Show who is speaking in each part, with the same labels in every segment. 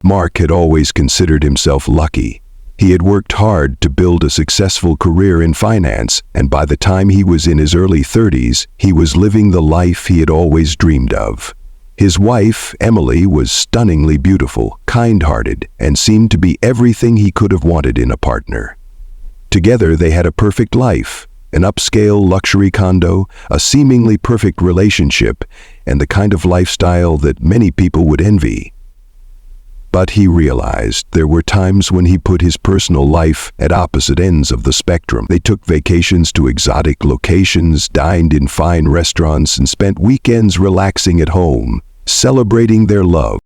Speaker 1: Mark had always considered himself lucky. He had worked hard to build a successful career in finance, and by the time he was in his early 30s, he was living the life he had always dreamed of. His wife, Emily, was stunningly beautiful, kind-hearted, and seemed to be everything he could have wanted in a partner. Together they had a perfect life, an upscale luxury condo, a seemingly perfect relationship, and the kind of lifestyle that many people would envy. But he realized there were times when he put his personal life at opposite ends of the spectrum. They took vacations to exotic locations, dined in fine restaurants, and spent weekends relaxing at home, celebrating their love.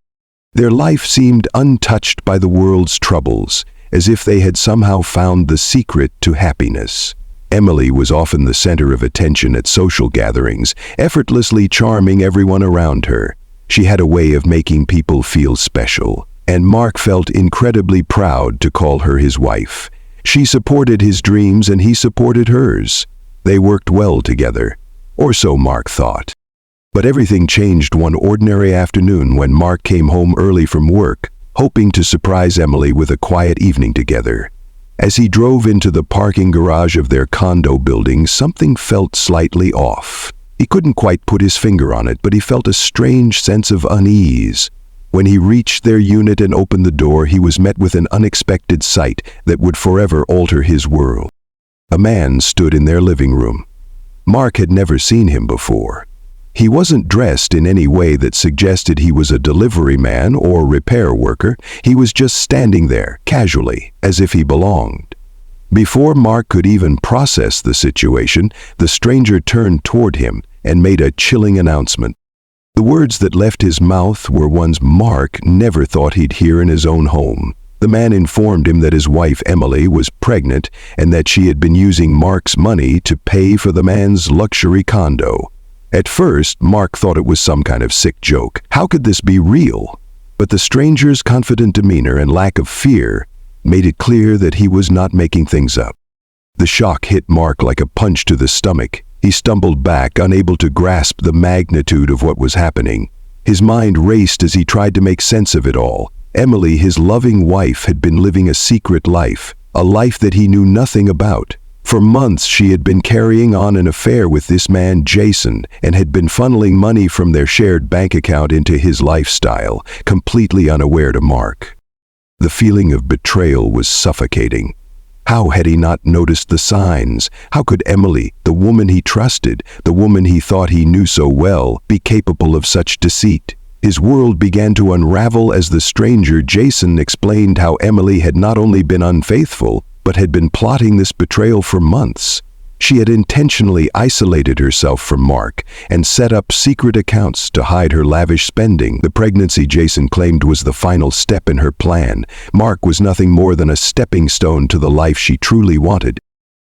Speaker 1: Their life seemed untouched by the world's troubles, as if they had somehow found the secret to happiness. Emily was often the center of attention at social gatherings, effortlessly charming everyone around her. She had a way of making people feel special, and Mark felt incredibly proud to call her his wife. She supported his dreams and he supported hers. They worked well together, or so Mark thought. But everything changed one ordinary afternoon when Mark came home early from work, hoping to surprise Emily with a quiet evening together. As he drove into the parking garage of their condo building, something felt slightly off. He couldn't quite put his finger on it, but he felt a strange sense of unease. When he reached their unit and opened the door, he was met with an unexpected sight that would forever alter his world. A man stood in their living room. Mark had never seen him before. He wasn't dressed in any way that suggested he was a delivery man or repair worker. He was just standing there, casually, as if he belonged. Before Mark could even process the situation, the stranger turned toward him and made a chilling announcement. The words that left his mouth were ones Mark never thought he'd hear in his own home. The man informed him that his wife Emily was pregnant and that she had been using Mark's money to pay for the man's luxury condo. At first, Mark thought it was some kind of sick joke. How could this be real? But the stranger's confident demeanor and lack of fear made it clear that he was not making things up. The shock hit Mark like a punch to the stomach. He stumbled back, unable to grasp the magnitude of what was happening. His mind raced as he tried to make sense of it all. Emily, his loving wife, had been living a secret life, a life that he knew nothing about. For months, she had been carrying on an affair with this man, Jason, and had been funneling money from their shared bank account into his lifestyle, completely unaware to Mark. The feeling of betrayal was suffocating. How had he not noticed the signs? How could Emily, the woman he trusted, the woman he thought he knew so well, be capable of such deceit? His world began to unravel as the stranger Jason explained how Emily had not only been unfaithful, but had been plotting this betrayal for months. She had intentionally isolated herself from Mark and set up secret accounts to hide her lavish spending. The pregnancy Jason claimed was the final step in her plan. Mark was nothing more than a stepping stone to the life she truly wanted.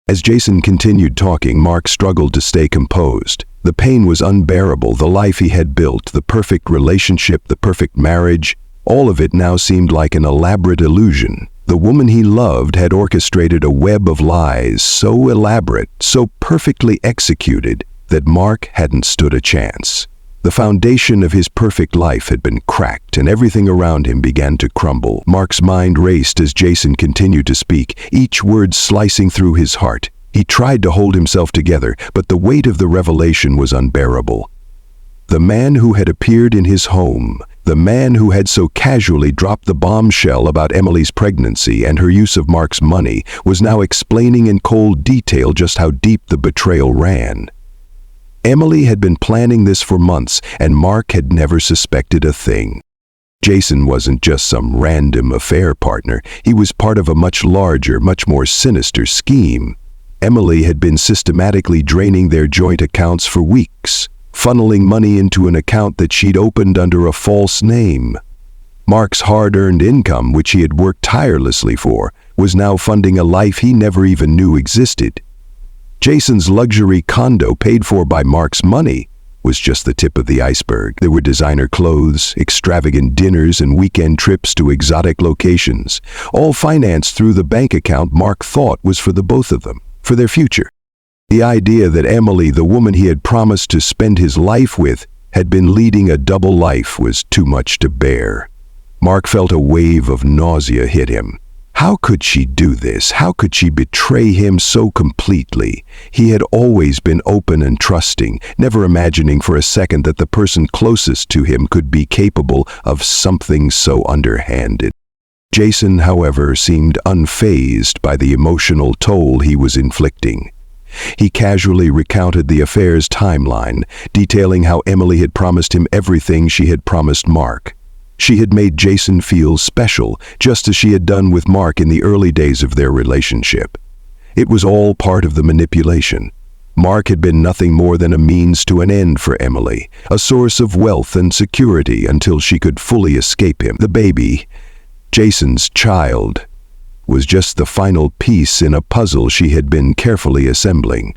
Speaker 1: As Jason continued talking, Mark struggled to stay composed. The pain was unbearable. The life he had built, the perfect relationship, the perfect marriage, all of it now seemed like an elaborate illusion. The woman he loved had orchestrated a web of lies so elaborate, so perfectly executed, that Mark hadn't stood a chance. The foundation of his perfect life had been cracked, and everything around him began to crumble. Mark's mind raced as Jason continued to speak, each word slicing through his heart. He tried to hold himself together, but the weight of the revelation was unbearable. The man who had appeared in his home, the man who had so casually dropped the bombshell about Emily's pregnancy and her use of Mark's money, was now explaining in cold detail just how deep the betrayal ran. Emily had been planning this for months, and Mark had never suspected a thing. Jason wasn't just some random affair partner. He was part of a much larger, much more sinister scheme. Emily had been systematically draining their joint accounts for weeks, funneling money into an account that she'd opened under a false name. Mark's hard-earned income, which he had worked tirelessly for, was now funding a life he never even knew existed. Jason's luxury condo, paid for by Mark's money, was just the tip of the iceberg. There were designer clothes, extravagant dinners, and weekend trips to exotic locations, all financed through the bank account Mark thought was for the both of them, for their future. The idea that Emily, the woman he had promised to spend his life with, had been leading a double life was too much to bear. Mark felt a wave of nausea hit him. How could she do this? How could she betray him so completely? He had always been open and trusting, never imagining for a second that the person closest to him could be capable of something so underhanded. Jason, however, seemed unfazed by the emotional toll he was inflicting. He casually recounted the affair's timeline, detailing how Emily had promised him everything she had promised Mark. She had made Jason feel special, just as she had done with Mark in the early days of their relationship. It was all part of the manipulation. Mark had been nothing more than a means to an end for Emily, a source of wealth and security until she could fully escape him. The baby, Jason's child, was just the final piece in a puzzle she had been carefully assembling.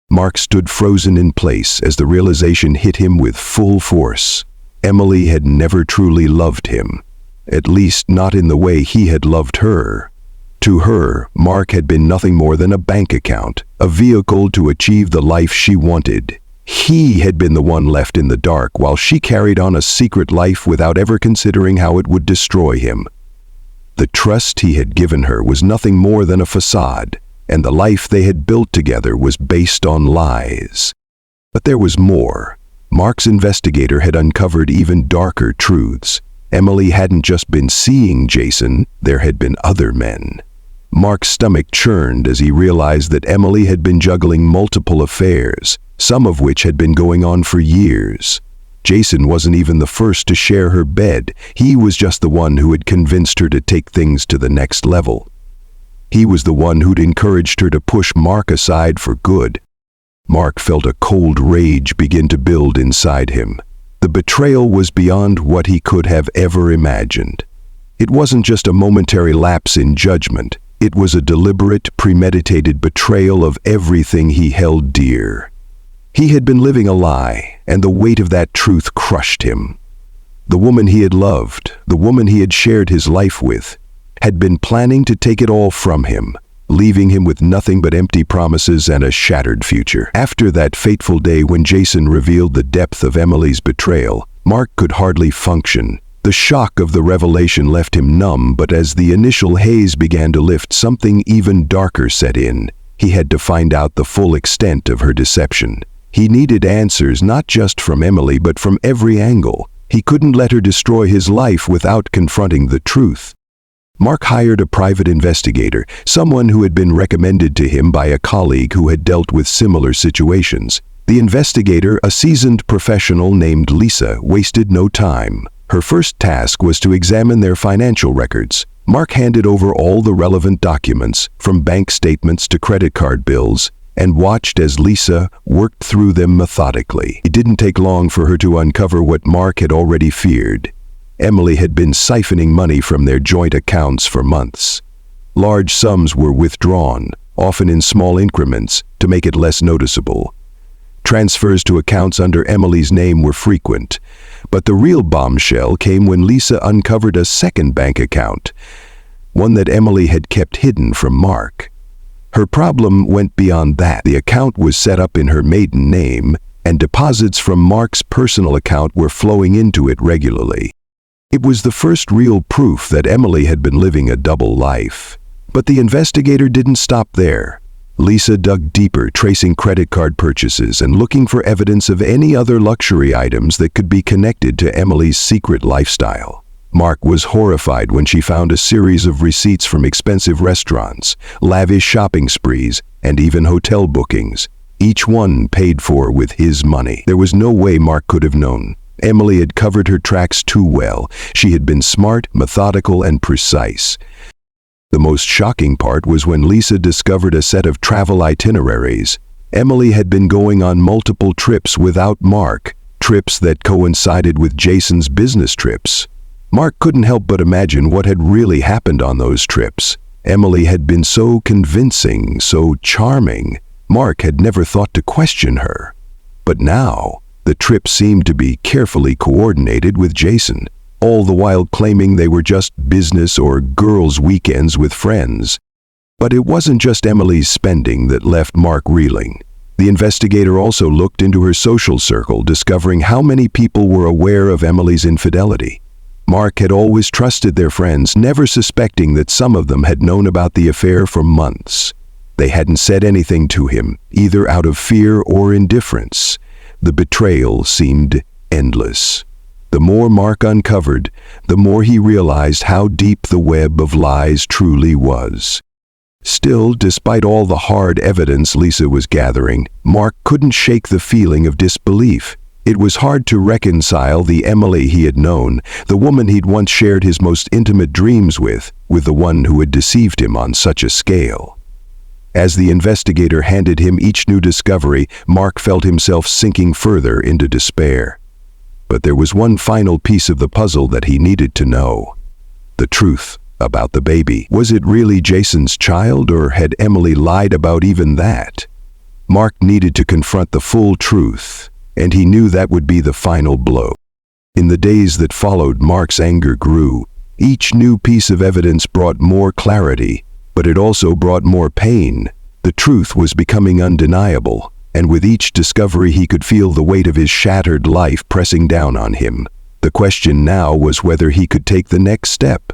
Speaker 1: Mark stood frozen in place as the realization hit him with full force. Emily had never truly loved him, at least not in the way he had loved her. To her, Mark had been nothing more than a bank account, a vehicle to achieve the life she wanted. He had been the one left in the dark while she carried on a secret life without ever considering how it would destroy him. The trust he had given her was nothing more than a facade, and the life they had built together was based on lies. But there was more. Mark's investigator had uncovered even darker truths. Emily hadn't just been seeing Jason, there had been other men. Mark's stomach churned as he realized that Emily had been juggling multiple affairs, some of which had been going on for years. Jason wasn't even the first to share her bed. He was just the one who had convinced her to take things to the next level. He was the one who'd encouraged her to push Mark aside for good. Mark felt a cold rage begin to build inside him. The betrayal was beyond what he could have ever imagined. It wasn't just a momentary lapse in judgment. It was a deliberate, premeditated betrayal of everything he held dear. He had been living a lie, and the weight of that truth crushed him. The woman he had loved, the woman he had shared his life with, had been planning to take it all from him, leaving him with nothing but empty promises and a shattered future. After that fateful day when Jason revealed the depth of Emily's betrayal, Mark could hardly function. The shock of the revelation left him numb, but as the initial haze began to lift, something even darker set in. He had to find out the full extent of her deception. He needed answers not just from Emily, but from every angle. He couldn't let her destroy his life without confronting the truth. Mark hired a private investigator, someone who had been recommended to him by a colleague who had dealt with similar situations. The investigator, a seasoned professional named Lisa, wasted no time. Her first task was to examine their financial records. Mark handed over all the relevant documents, from bank statements to credit card bills, and watched as Lisa worked through them methodically. It didn't take long for her to uncover what Mark had already feared. Emily had been siphoning money from their joint accounts for months. Large sums were withdrawn, often in small increments, to make it less noticeable. Transfers to accounts under Emily's name were frequent, but the real bombshell came when Lisa uncovered a second bank account, one that Emily had kept hidden from Mark. Her problem went beyond that. The account was set up in her maiden name, and deposits from Mark's personal account were flowing into it regularly. It was the first real proof that Emily had been living a double life. But the investigator didn't stop there. Lisa dug deeper, tracing credit card purchases and looking for evidence of any other luxury items that could be connected to Emily's secret lifestyle. Mark was horrified when she found a series of receipts from expensive restaurants, lavish shopping sprees, and even hotel bookings, each one paid for with his money. There was no way Mark could have known. Emily had covered her tracks too well. She had been smart, methodical, and precise. The most shocking part was when Lisa discovered a set of travel itineraries. Emily had been going on multiple trips without Mark, trips that coincided with Jason's business trips. Mark couldn't help but imagine what had really happened on those trips. Emily had been so convincing, so charming. Mark had never thought to question her. But now, the trips seemed to be carefully coordinated with Jason, all the while claiming they were just business or girls' weekends with friends. But it wasn't just Emily's spending that left Mark reeling. The investigator also looked into her social circle, discovering how many people were aware of Emily's infidelity. Mark had always trusted their friends, never suspecting that some of them had known about the affair for months. They hadn't said anything to him, either out of fear or indifference. The betrayal seemed endless. The more Mark uncovered, the more he realized how deep the web of lies truly was. Still, despite all the hard evidence Lisa was gathering, Mark couldn't shake the feeling of disbelief. It was hard to reconcile the Emily he had known, the woman he'd once shared his most intimate dreams with the one who had deceived him on such a scale. As the investigator handed him each new discovery, Mark felt himself sinking further into despair. But there was one final piece of the puzzle that he needed to know. The truth about the baby. Was it really Jason's child, or had Emily lied about even that? Mark needed to confront the full truth, and he knew that would be the final blow. In the days that followed, Mark's anger grew. Each new piece of evidence brought more clarity, but it also brought more pain. The truth was becoming undeniable, and with each discovery he could feel the weight of his shattered life pressing down on him. The question now was whether he could take the next step,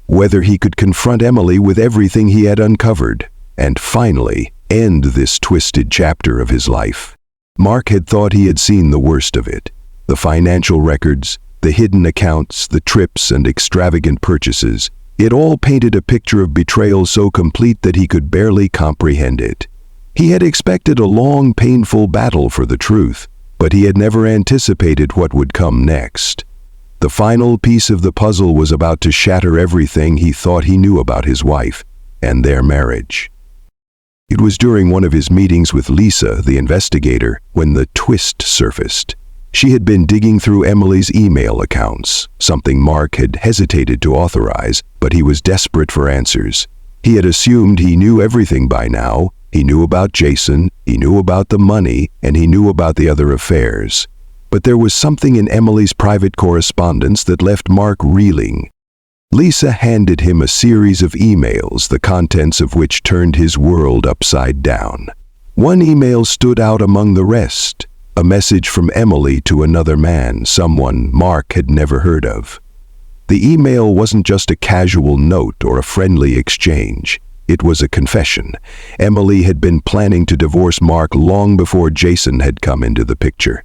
Speaker 1: whether he could confront Emily with everything he had uncovered, and finally end this twisted chapter of his life. Mark had thought he had seen the worst of it. The financial records, the hidden accounts, the trips and extravagant purchases. It all painted a picture of betrayal so complete that he could barely comprehend it. He had expected a long, painful battle for the truth, but he had never anticipated what would come next. The final piece of the puzzle was about to shatter everything he thought he knew about his wife and their marriage. It was during one of his meetings with Lisa, the investigator, when the twist surfaced. She had been digging through Emily's email accounts, something Mark had hesitated to authorize, but he was desperate for answers. He had assumed he knew everything by now. He knew about Jason, he knew about the money, and he knew about the other affairs. But there was something in Emily's private correspondence that left Mark reeling. Lisa handed him a series of emails, the contents of which turned his world upside down. One email stood out among the rest, a message from Emily to another man, someone Mark had never heard of. The email wasn't just a casual note or a friendly exchange. It was a confession. Emily had been planning to divorce Mark long before Jason had come into the picture.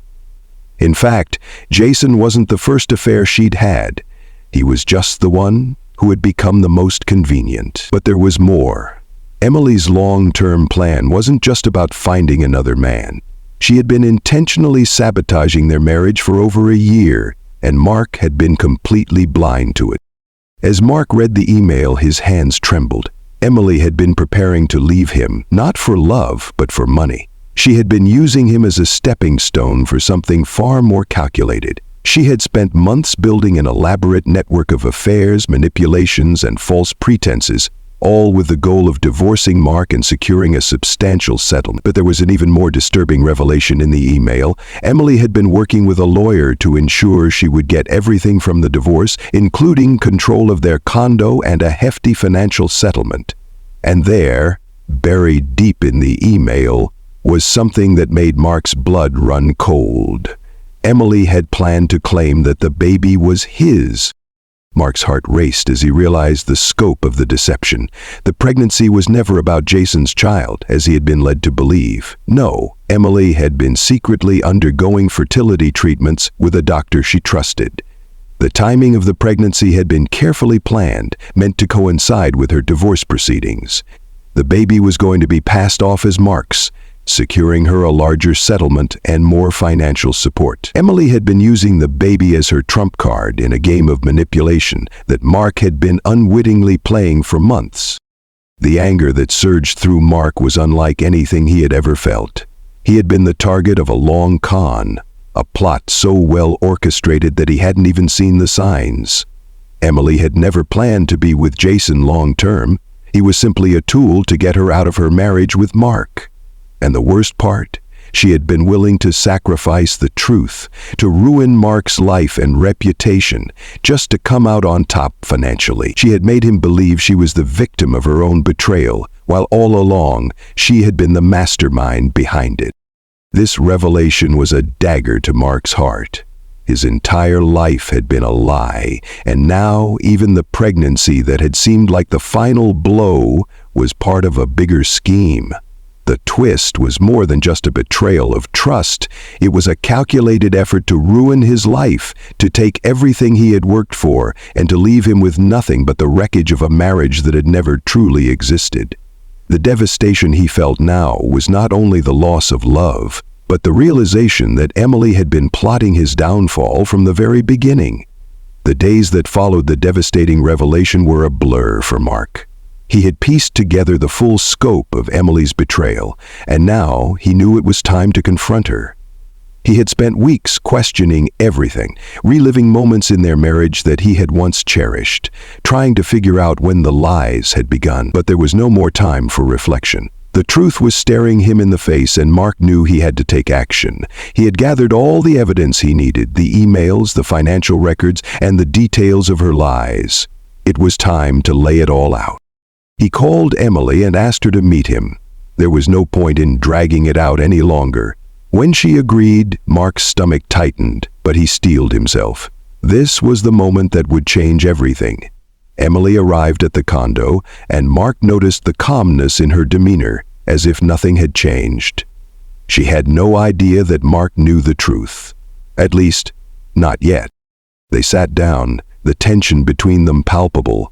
Speaker 1: In fact, Jason wasn't the first affair she'd had. He was just the one who had become the most convenient. But there was more. Emily's long-term plan wasn't just about finding another man. She had been intentionally sabotaging their marriage for over a year, and Mark had been completely blind to it. As Mark read the email, his hands trembled. Emily had been preparing to leave him, not for love, but for money. She had been using him as a stepping stone for something far more calculated. She had spent months building an elaborate network of affairs, manipulations, and false pretenses, all with the goal of divorcing Mark and securing a substantial settlement. But there was an even more disturbing revelation in the email. Emily had been working with a lawyer to ensure she would get everything from the divorce, including control of their condo and a hefty financial settlement. And there, buried deep in the email, was something that made Mark's blood run cold. Emily had planned to claim that the baby was his. Mark's heart raced as he realized the scope of the deception. The pregnancy was never about Jason's child, as he had been led to believe. No, Emily had been secretly undergoing fertility treatments with a doctor she trusted. The timing of the pregnancy had been carefully planned, meant to coincide with her divorce proceedings. The baby was going to be passed off as Mark's, securing her a larger settlement and more financial support. Emily had been using the baby as her trump card in a game of manipulation that Mark had been unwittingly playing for months. The anger that surged through Mark was unlike anything he had ever felt. He had been the target of a long con, a plot so well orchestrated that he hadn't even seen the signs. Emily had never planned to be with Jason long term. He was simply a tool to get her out of her marriage with Mark. And the worst part, she had been willing to sacrifice the truth, to ruin Mark's life and reputation, just to come out on top financially. She had made him believe she was the victim of her own betrayal, while all along, she had been the mastermind behind it. This revelation was a dagger to Mark's heart. His entire life had been a lie, and now even the pregnancy that had seemed like the final blow was part of a bigger scheme. The twist was more than just a betrayal of trust. It was a calculated effort to ruin his life, to take everything he had worked for, and to leave him with nothing but the wreckage of a marriage that had never truly existed. The devastation he felt now was not only the loss of love, but the realization that Emily had been plotting his downfall from the very beginning. The days that followed the devastating revelation were a blur for Mark. He had pieced together the full scope of Emily's betrayal, and now he knew it was time to confront her. He had spent weeks questioning everything, reliving moments in their marriage that he had once cherished, trying to figure out when the lies had begun, but there was no more time for reflection. The truth was staring him in the face, and Mark knew he had to take action. He had gathered all the evidence he needed, the emails, the financial records, and the details of her lies. It was time to lay it all out. He called Emily and asked her to meet him. There was no point in dragging it out any longer. When she agreed, Mark's stomach tightened, but he steeled himself. This was the moment that would change everything. Emily arrived at the condo, and Mark noticed the calmness in her demeanor, as if nothing had changed. She had no idea that Mark knew the truth. At least, not yet. They sat down, the tension between them palpable.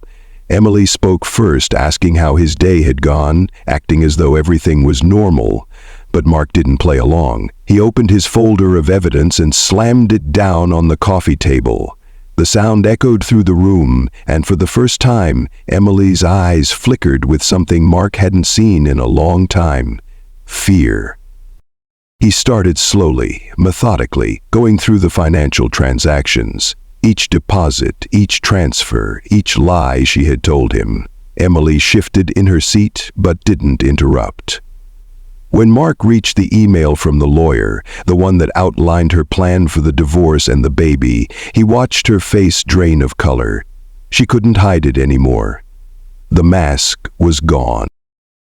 Speaker 1: Emily spoke first, asking how his day had gone, acting as though everything was normal. But Mark didn't play along. He opened his folder of evidence and slammed it down on the coffee table. The sound echoed through the room, and for the first time, Emily's eyes flickered with something Mark hadn't seen in a long time: fear. He started slowly, methodically, going through the financial transactions. Each deposit, each transfer, each lie she had told him. Emily shifted in her seat, but didn't interrupt. When Mark reached the email from the lawyer, the one that outlined her plan for the divorce and the baby, he watched her face drain of color. She couldn't hide it anymore. The mask was gone.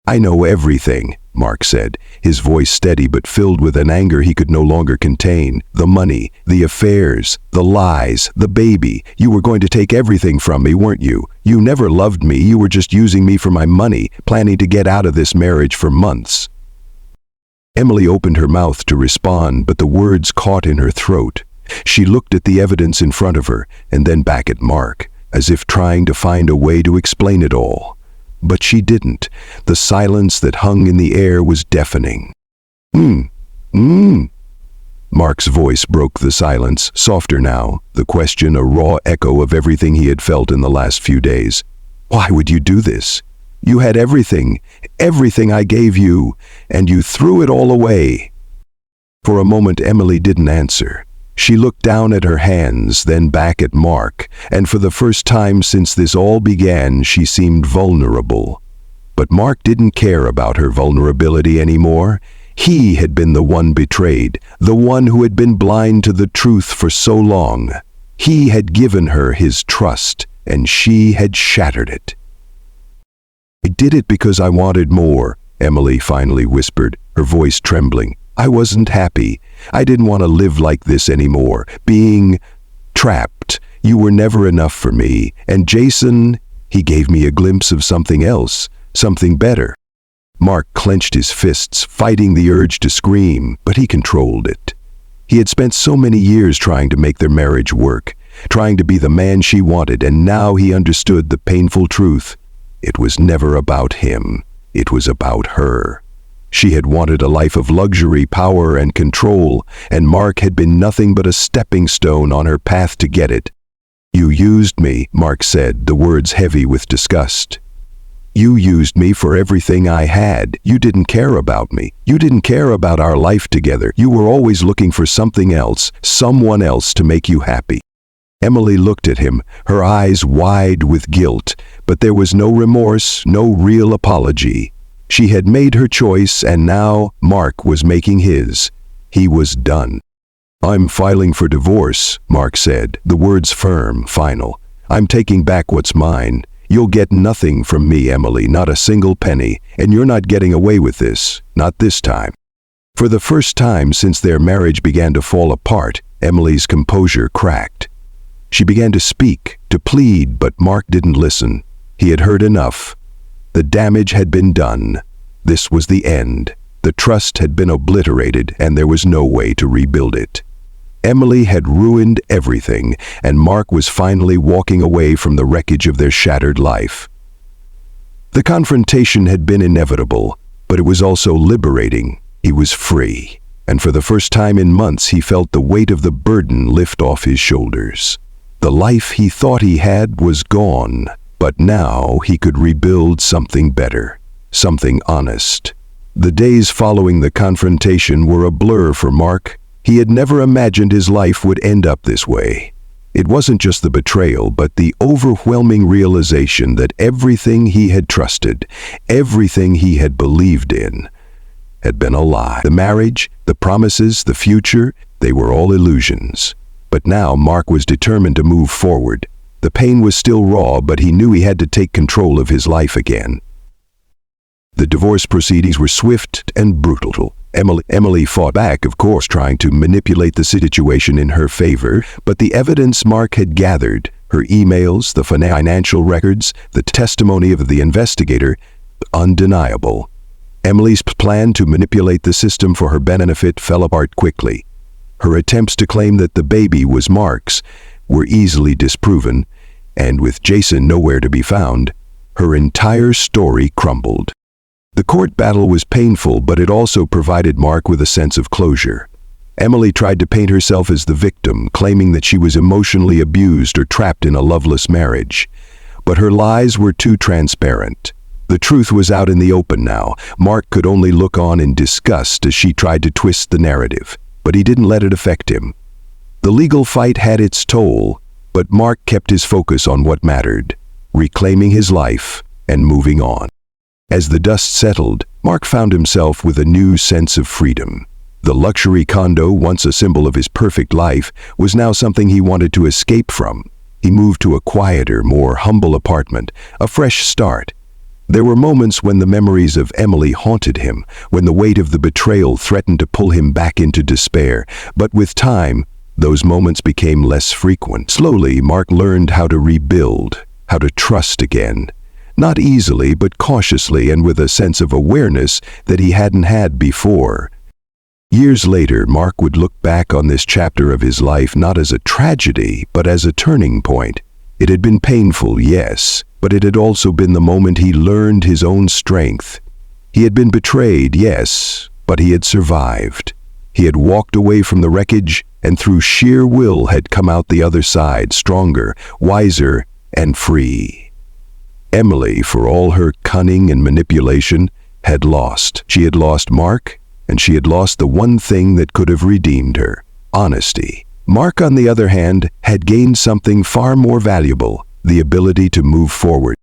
Speaker 1: "I know everything," Mark said, his voice steady but filled with an anger he could no longer contain. "The money, the affairs, the lies, the baby. You were going to take everything from me, weren't you? You never loved me. You were just using me for my money, planning to get out of this marriage for months." Emily opened her mouth to respond, but the words caught in her throat. She looked at the evidence in front of her, and then back at Mark, as if trying to find a way to explain it all. But she didn't. The silence that hung in the air was deafening. Mark's voice broke the silence, softer now, the question a raw echo of everything he had felt in the last few days. "Why would you do this? You had everything I gave you, and you threw it all away." For a moment, Emily didn't answer. She looked down at her hands, then back at Mark, and for the first time since this all began, she seemed vulnerable. But Mark didn't care about her vulnerability anymore. He had been the one betrayed, the one who had been blind to the truth for so long. He had given her his trust, and she had shattered it. "I did it because I wanted more," Emily finally whispered, her voice trembling. "I wasn't happy. I didn't want to live like this anymore, being trapped. You were never enough for me, and Jason, he gave me a glimpse of something else, something better." Mark clenched his fists, fighting the urge to scream, but he controlled it. He had spent so many years trying to make their marriage work, trying to be the man she wanted, and now he understood the painful truth. It was never about him. It was about her. She had wanted a life of luxury, power, and control, and Mark had been nothing but a stepping stone on her path to get it. "You used me," Mark said, the words heavy with disgust. "You used me for everything I had. You didn't care about me. You didn't care about our life together. You were always looking for something else, someone else to make you happy." Emily looked at him, her eyes wide with guilt, but there was no remorse, no real apology. She had made her choice, and now Mark was making his. He was done. "I'm filing for divorce," Mark said, the words firm, final. "I'm taking back what's mine. You'll get nothing from me, Emily, not a single penny, and you're not getting away with this, not this time." For the first time since their marriage began to fall apart, Emily's composure cracked. She began to speak, to plead, but Mark didn't listen. He had heard enough. The damage had been done. This was the end. The trust had been obliterated, and there was no way to rebuild it. Emily had ruined everything, and Mark was finally walking away from the wreckage of their shattered life. The confrontation had been inevitable, but it was also liberating. He was free, and for the first time in months he felt the weight of the burden lift off his shoulders. The life he thought he had was gone, but now he could rebuild something better, something honest. The days following the confrontation were a blur for Mark. He had never imagined his life would end up this way. It wasn't just the betrayal, but the overwhelming realization that everything he had trusted, everything he had believed in, had been a lie. The marriage, the promises, the future, they were all illusions. But now Mark was determined to move forward. The pain was still raw, but he knew he had to take control of his life again. The divorce proceedings were swift and brutal. Emily fought back, of course, trying to manipulate the situation in her favor, but the evidence Mark had gathered, her emails, the financial records, the testimony of the investigator, undeniable. Emily's plan to manipulate the system for her benefit fell apart quickly. Her attempts to claim that the baby was Mark's were easily disproven, and with Jason nowhere to be found, her entire story crumbled. The court battle was painful, but it also provided Mark with a sense of closure. Emily tried to paint herself as the victim, claiming that she was emotionally abused or trapped in a loveless marriage. But her lies were too transparent. The truth was out in the open now. Mark could only look on in disgust as she tried to twist the narrative, but he didn't let it affect him. The legal fight had its toll, but Mark kept his focus on what mattered, reclaiming his life and moving on. As the dust settled, Mark found himself with a new sense of freedom. The luxury condo, once a symbol of his perfect life, was now something he wanted to escape from. He moved to a quieter, more humble apartment, a fresh start. There were moments when the memories of Emily haunted him, when the weight of the betrayal threatened to pull him back into despair. But with time, those moments became less frequent. Slowly, Mark learned how to rebuild, how to trust again. Not easily, but cautiously and with a sense of awareness that he hadn't had before. Years later, Mark would look back on this chapter of his life not as a tragedy, but as a turning point. It had been painful, yes, but it had also been the moment he learned his own strength. He had been betrayed, yes, but he had survived. He had walked away from the wreckage and through sheer will had come out the other side, stronger, wiser, and free. Emily, for all her cunning and manipulation, had lost. She had lost Mark, and she had lost the one thing that could have redeemed her: honesty. Mark, on the other hand, had gained something far more valuable: the ability to move forward.